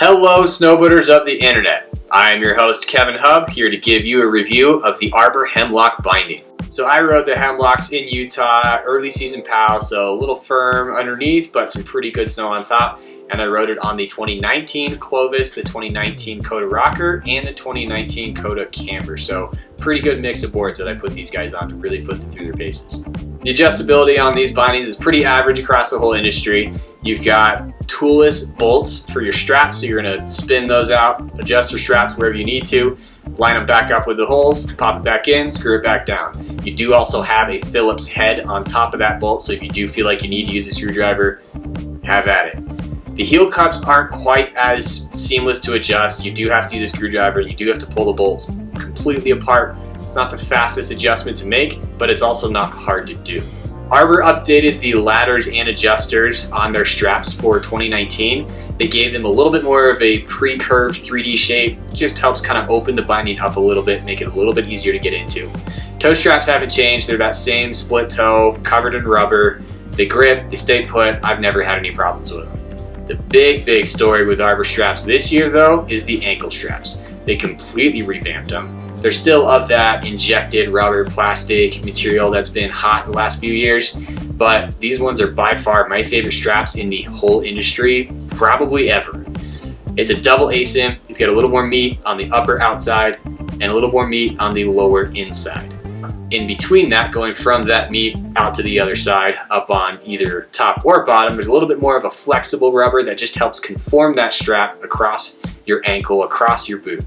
Hello snowboarders of the internet. I am your host Kevin Hub, here to give you a review of the Arbor Hemlock binding. So I rode the Hemlocks in Utah, early season POW, so a little firm underneath but some pretty good snow on top. And I rode it on the 2019 Clovis, the 2019 Coda Rocker, and the 2019 Coda Camber. So pretty good mix of boards that I put these guys on to really put them through their paces. The adjustability on these bindings is pretty average across the whole industry. You've got toolless bolts for your straps, so you're gonna spin those out, adjust your straps wherever you need to, line them back up with the holes, pop it back in, screw it back down. You do also have a Phillips head on top of that bolt, so if you do feel like you need to use a screwdriver, have at it. The heel cups aren't quite as seamless to adjust. You do have to use a screwdriver. You do have to pull the bolts completely apart. It's not the fastest adjustment to make, but it's also not hard to do. Arbor updated the ladders and adjusters on their straps for 2019. They gave them a little bit more of a pre-curved 3D shape. Just helps kind of open the binding up a little bit, make it a little bit easier to get into. Toe straps haven't changed. They're that same split toe, covered in rubber. They grip, they stay put. I've never had any problems with them. The big story with Arbor straps this year though is the ankle straps. They completely revamped them. They're still of that injected rubber plastic material that's been hot the last few years, but these ones are by far my favorite straps in the whole industry, probably ever. It's a double ASIM. You've got a little more meat on the upper outside and a little more meat on the lower inside. In between that, going from that meat out to the other side, up on either top or bottom, there's a little bit more of a flexible rubber that just helps conform that strap across your ankle, across your boot.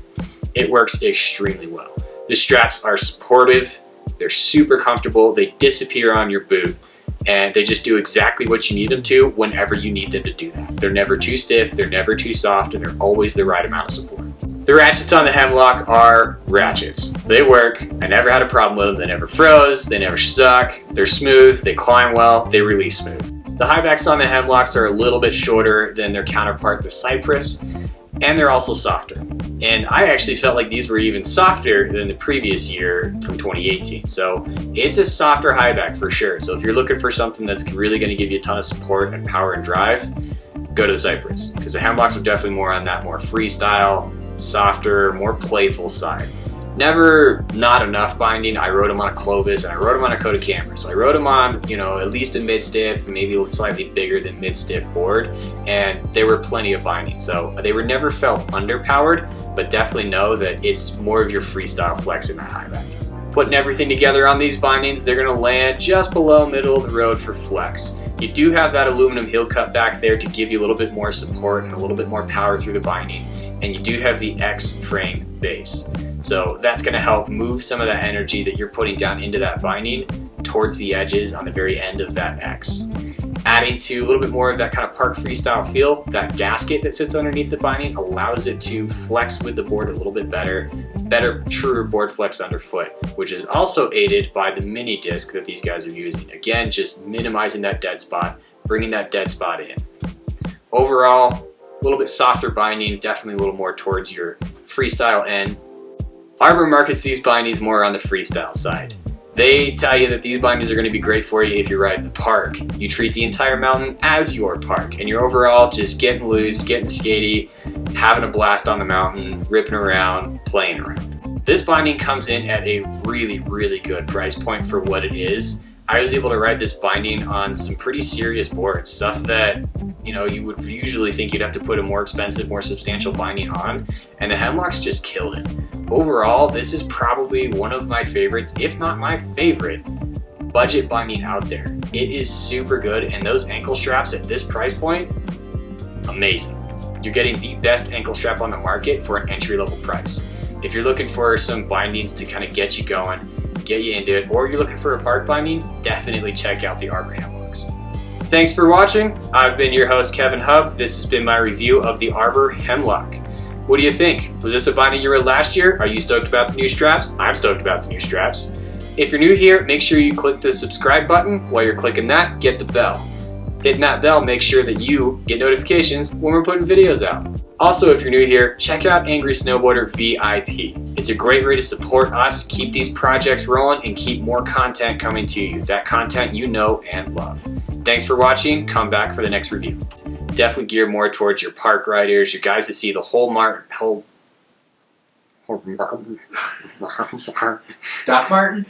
It works extremely well. The straps are supportive, they're super comfortable, they disappear on your boot, and they just do exactly what you need them to whenever you need them to do that. They're never too stiff, they're never too soft, and they're always the right amount of support. The ratchets on the Hemlock are ratchets. They work. I never had a problem with them. They never froze, they never stuck, they're smooth, they climb well, they release smooth. The high backs on the Hemlocks are a little bit shorter than their counterpart, the Cypress, and they're also softer. And I actually felt like these were even softer than the previous year from 2018. So it's a softer high back for sure. So if you're looking for something that's really gonna give you a ton of support and power and drive, go to the Cypress, because the Hemlocks are definitely more on that more freestyle, softer, more playful side. Never not enough binding. I rode them on a Clovis and I rode them on a Coda Camber. So I rode them on, at least a mid-stiff, maybe a slightly bigger than mid-stiff board, and they were plenty of binding. So they were never felt underpowered, but definitely know that it's more of your freestyle flex in that high back. Putting everything together on these bindings, they're gonna land just below middle of the road for flex. You do have that aluminum heel cut back there to give you a little bit more support and a little bit more power through the binding. And you do have the X frame base. So that's gonna help move some of that energy that you're putting down into that binding towards the edges on the very end of that X. Adding to a little bit more of that kind of park freestyle feel, that gasket that sits underneath the binding allows it to flex with the board a little bit better, truer board flex underfoot, which is also aided by the mini disc that these guys are using. Again, just minimizing that dead spot, bringing that dead spot in. Overall, a little bit softer binding, definitely a little more towards your freestyle end. Arbor markets these bindings more on the freestyle side. They tell you that these bindings are going to be great for you if you're riding the park. You treat the entire mountain as your park, and you're overall just getting loose, getting skatey, having a blast on the mountain, ripping around, playing around. This binding comes in at a really good price point for what it is. I was able to ride this binding on some pretty serious boards, stuff that you would usually think you'd have to put a more expensive, more substantial binding on, and the Hemlocks just killed it. Overall, this is probably one of my favorites, if not my favorite, budget binding out there. It is super good, and those ankle straps at this price point, amazing. You're getting the best ankle strap on the market for an entry-level price. If you're looking for some bindings to kind of get you going, get you into it, or you're looking for a park binding, definitely check out the Arbor Hemlocks. Thanks for watching. I've been your host, Kevin Hub. This has been my review of the Arbor Hemlock. What do you think? Was this a binding you rode last year? Are you stoked about the new straps? I'm stoked about the new straps. If you're new here, make sure you click the subscribe button. While you're clicking that, get the bell. Hitting that bell makes sure that you get notifications when we're putting videos out. Also, if you're new here, check out Angry Snowboarder VIP. It's a great way to support us, keep these projects rolling, and keep more content coming to you. That content you know and love. Thanks for watching. Come back for the next review. Definitely geared more towards your park riders, your guys that see the whole Doc Martin?